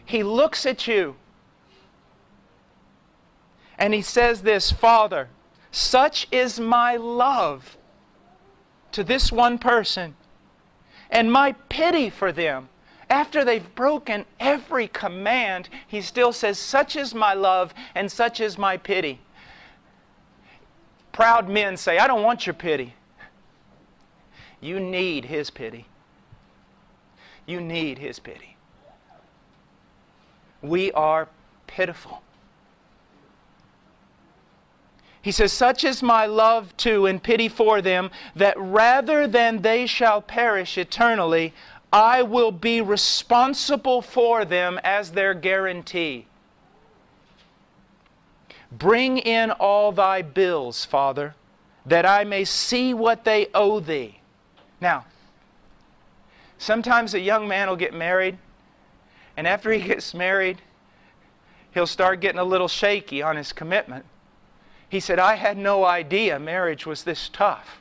He looks at you and He says this, Father, such is my love to this one person and my pity for them. After they've broken every command, He still says, such is my love and such is my pity. Proud men say, I don't want your pity. You need His pity. You need His pity. We are pitiful. He says, such is my love to and pity for them, that rather than they shall perish eternally, I will be responsible for them as their guarantee. Bring in all thy bills, Father, that I may see what they owe thee. Now, sometimes a young man will get married, and after he gets married, he'll start getting a little shaky on his commitment. He said, I had no idea marriage was this tough.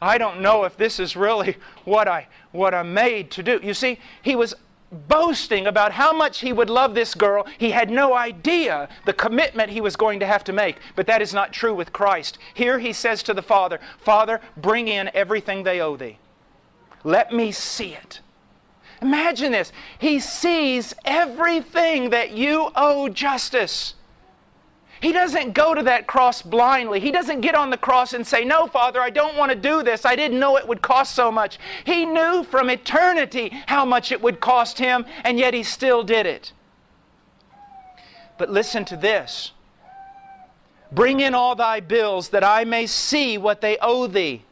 I don't know if this is really what I'm made to do. You see, he was boasting about how much he would love this girl. He had no idea the commitment he was going to have to make. But that is not true with Christ. Here he says to the Father, Father, bring in everything they owe thee. Let me see it. Imagine this. He sees everything that you owe justice. He doesn't go to that cross blindly. He doesn't get on the cross and say, no, Father, I don't want to do this. I didn't know it would cost so much. He knew from eternity how much it would cost Him, and yet He still did it. But listen to this. Bring in all thy bills that I may see what they owe thee.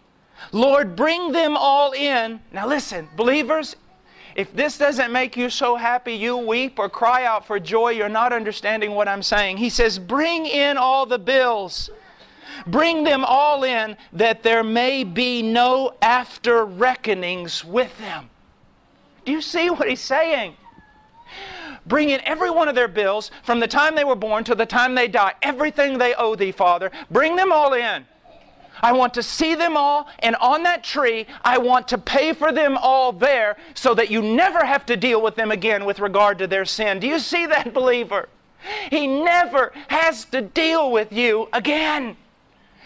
Lord, bring them all in. Now listen, believers, if this doesn't make you so happy you weep or cry out for joy, you're not understanding what I'm saying. He says, bring in all the bills. Bring them all in, that there may be no after reckonings with them. Do you see what He's saying? Bring in every one of their bills from the time they were born to the time they die. Everything they owe thee, Father. Bring them all in. I want to see them all, and on that tree, I want to pay for them all there so that you never have to deal with them again with regard to their sin. Do you see that, believer? He never has to deal with you again.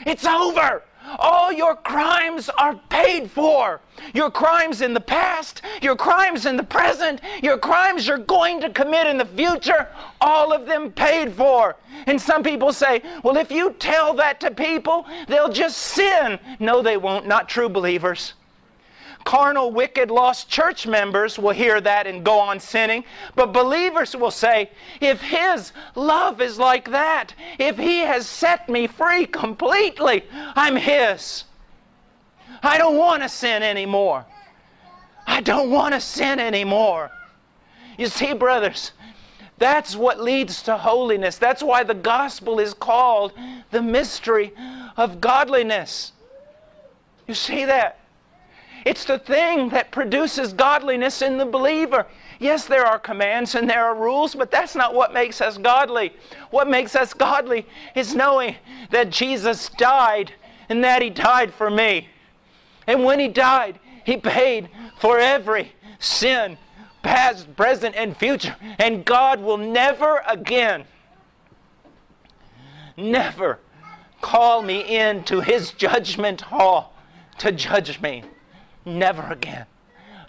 It's over. All your crimes are paid for. Your crimes in the past, your crimes in the present, your crimes you're going to commit in the future, all of them paid for. And some people say, well, if you tell that to people, they'll just sin. No, they won't. Not true believers. Carnal, wicked, lost church members will hear that and go on sinning. But believers will say, if His love is like that, if He has set me free completely, I'm His. I don't want to sin anymore. I don't want to sin anymore. You see, brothers, that's what leads to holiness. That's why the gospel is called the mystery of godliness. You see that? It's the thing that produces godliness in the believer. Yes, there are commands and there are rules, but that's not what makes us godly. What makes us godly is knowing that Jesus died and that He died for me. And when He died, He paid for every sin, past, present, and future. And God will never again, never call me into His judgment hall to judge me. Never again.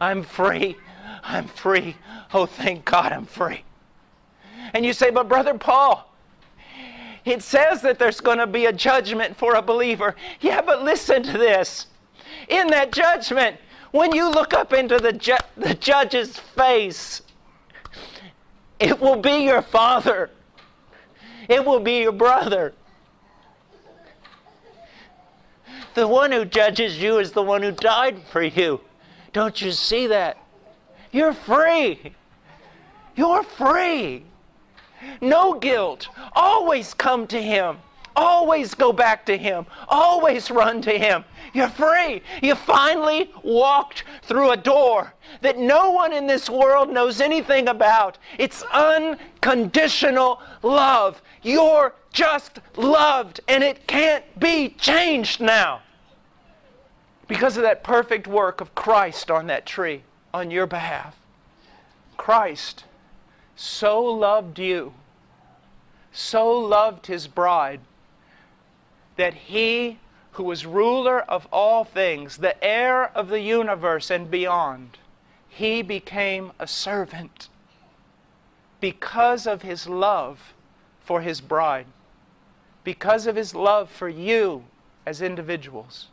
I'm free. I'm free. Oh, thank God I'm free. And you say, but Brother Paul, it says that there's going to be a judgment for a believer. Yeah, but listen to this. In that judgment, when you look up into the judge's face, it will be your father. It will be your brother. The one who judges you is the one who died for you. Don't you see that? You're free. You're free. No guilt. Always come to Him. Always go back to Him. Always run to Him. You're free. You finally walked through a door that no one in this world knows anything about. It's unconditional love. You're just loved, and it can't be changed now. Because of that perfect work of Christ on that tree, on your behalf. Christ so loved you, so loved His bride, that He who was ruler of all things, the heir of the universe and beyond, He became a servant because of His love for His bride, because of His love for you as individuals.